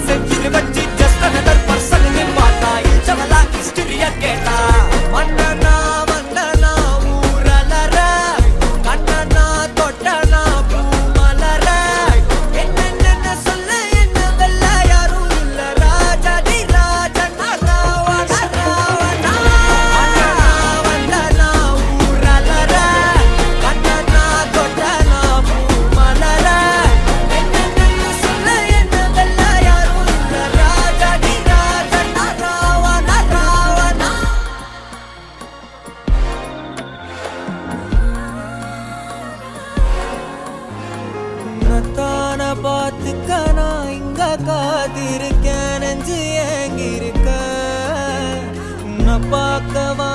செஞ்சுட்டு வச்சு just another person ன்னு பார்த்தா இச்சவலா ஹிஸ்டரிய கேட்டா மன்னனா மன்னனா ஊரலற கண்ணனா தொட்டனா பூ மலர என்ன சொல்ல என்ன வெல்ல யாரும் இல்ல ராஜாதி ராஜனா ராவணா ராவணா மன்னனா ஊரலற கண்ணனா தொட்டனா பூ மலர என்ன சொல்ல என்ன வெல்ல யாரும் இல்ல ராஜாதி ராஜனா ராவணா ராவணா உன்னத்தான பார்த்துக்க நான் இங்க காத்திருக்கேன் நெஞ்சு ஏங்கிருக்க உன்னை பார்க்கவா